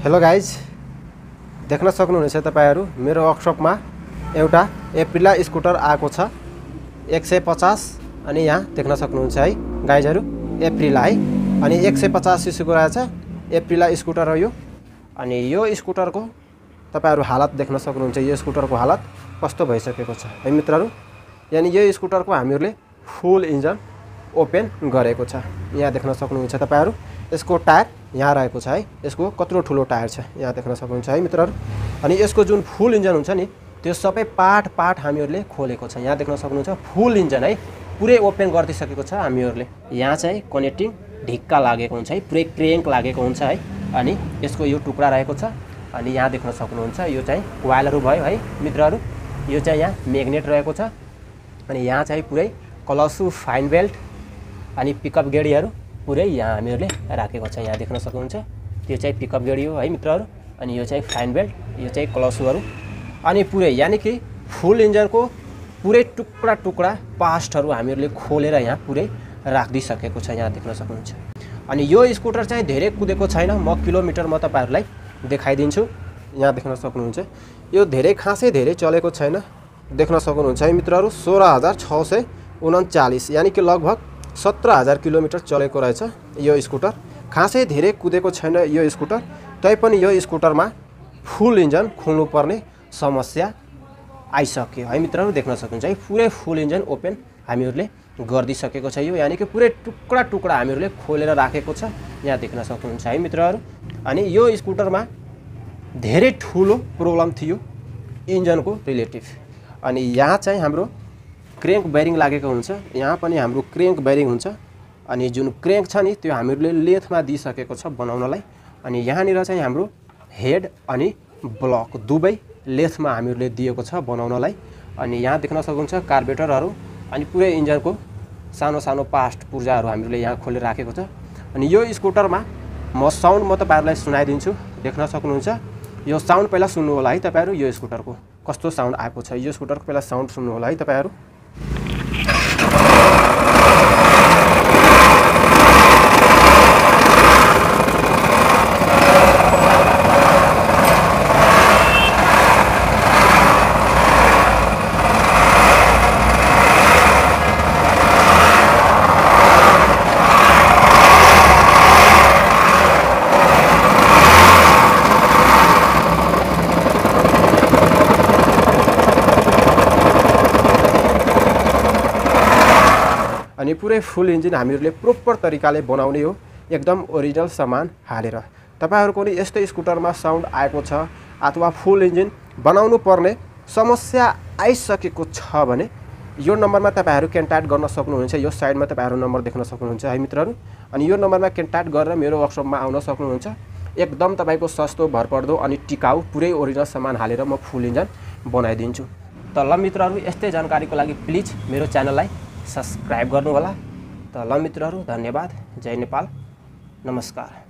Hello guys, देख्न सक्नुहुनेछ तपाईहरु मेरो वर्कशपमा एउटा एप्रिला स्कुटर आएको छ 150 अनि यहाँ देख्न सक्नुहुन्छ है गाइजहरु एप्रिला है अनि 150 सीसीको रहेछ एप्रिला स्कुटर हो यो। अनि यो स्कुटरको तपाईहरु हालत देख्न सक्नुहुन्छ, यो स्कुटरको हालत कस्तो भइसकेको छ है मित्रहरु। यानी यो स्कुटरको हामीहरुले फुल इन्जिन ओपन गरेको छ। यहाँ देख्न सक्नुहुन्छ तपाईहरु यसको टायर यहाँ रहेको छ है, यसको कत्रो ठुलो टायर छ यहाँ देख्न सक्नुहुन्छ है मित्रहरु। अनि यसको जुन फुल इन्जिन हुन्छ नि त्यो सबै पार्ट हामीहरुले खोलेको छ। यहाँ देख्न सक्नुहुन्छ फुल इन्जिन है पुरै ओपन गरिसकेको छ हामीहरुले। यहाँ चाहिँ कनेक्टिङ ढिक्का लागेको हुन्छ है, पुरै क्रेङ्क लागेको हुन्छ है। अनि यसको यो टुक्रा रहेको छ। अनि यहाँ देख्न सक्नुहुन्छ यो चाहिँ कोइलहरु भयो है मित्रहरु। यो चाहिँ यहाँ म्याग्नेट रहेको छ। अनि यहाँ चाहिँ पुरै क्लसु फाइन बेल्ट अनि पिकअप गेडीहरु पुरै यहाँ हामीहरुले राखेको छ। यहाँ देख्न सक्नुहुन्छ त्यो चाहिँ पिकअप गेडी हो है मित्रहरु। अनि यो चाहिँ फाइन बेल्ट, यो चाहिँ क्लसुहरु अनि पुरै यानी कि फुल इन्जिनको पुरै टुक्रा टुक्रा पार्ट्सहरु हामीहरुले खोलेर यहाँ पुरै राखिदिसकेको छ। यहाँ देख्न सक्नुहुन्छ। अनि यो स्कुटर चाहिँ धेरै कुदेको छैन, म किलोमिटरमा तपाईहरुलाई देखाइदिन्छु। यहाँ देख्न सक्नुहुन्छ यो धेरै खासै धेरै चलेको छैन, देख्न सक्नुहुन्छ है मित्रहरु 16639 यानी कि लगभग 17000 किलोमिटर चलेको रहेछ यो स्कुटर। खासै धेरै कुदेको छैन यो स्कुटर, तैपनि यो स्कुटरमा फुल इन्जिन खोल्नु पर्ने समस्या आइसक्यो है मित्रहरु। देख्न सक्नुहुन्छ है पुरै फुल इन्जिन ओपन हामीहरुले गर्दिसकेको छ यो, यानी कि पुरै टुक्रा टुक्रा हामीहरुले खोलेर राखेको छ। यहाँ देख्न सक्नुहुन्छ है मित्रहरु। अनि यो स्कुटरमा धेरै ठुलो प्रब्लम थियो इन्जिनको रिलेटिभ। अनि यहाँ चाहिँ हाम्रो क्रेङ्क बेरिङ लागेको हुन्छ, यहाँ पनि हाम्रो क्रेङ्क बेरिङ हुन्छ। अनि जुन क्रेङ्क छ नि त्यो हामीहरुले लेथमा दिइसकेको छ बनाउनलाई। अनि यहाँनिर चाहिँ हाम्रो हेड अनि ब्लक दुबै लेथमा हामीहरुले दिएको छ बनाउनलाई। अनि यहाँ देख्न सक्नुहुन्छ कार्बोरेटरहरु अनि पुरै इन्जिनको सानो सानो पार्ट पुर्जाहरु हामीहरुले यहाँ खोलेर राखेको छ। अनि यो स्कुटरमा म साउन्ड म तपाईहरुलाई सुनाइदिन्छु। देख्न सक्नुहुन्छ यो साउन्ड पहिला सुन्नु होला है तपाईहरु, यो स्कुटरको कस्तो साउन्ड आएको छ। यो स्कुटरको पहिला साउन्ड सुन्नु होला है तपाईहरु। अनि पुरै फुल इन्जिन हामीहरुले प्रोपर तरिकाले बनाउने हो, एकदम ओरिजिनल सामान हालेर। तपाईहरुको नि यस्तै स्कुटरमा साउन्ड आएको छ अथवा फुल इन्जिन बनाउनु पर्ने समस्या आइसकेको छ भने यो नम्बरमा तपाईहरु कन्ट्याक्ट गर्न सक्नुहुन्छ। यो साइडमा तपाईहरु नम्बर देख्न सक्नुहुन्छ है मित्रहरु। अनि यो नम्बरमा कन्ट्याक्ट गरेर मेरो वर्कशपमा आउन सक्नुहुन्छ। एकदम तपाईको सस्तो भरपर्दो अनि टिकाउ पुरै ओरिजिनल सामान हालेर म फुल इन्जिन बनाइदिन्छु। त ल मित्रहरु यस्तै जानकारीको लागि प्लिज मेरो च्यानललाई सब्स्क्राइब गर्नु होला। त ल मित्रहरु धन्यवाद। जय नेपाल, नमस्कार।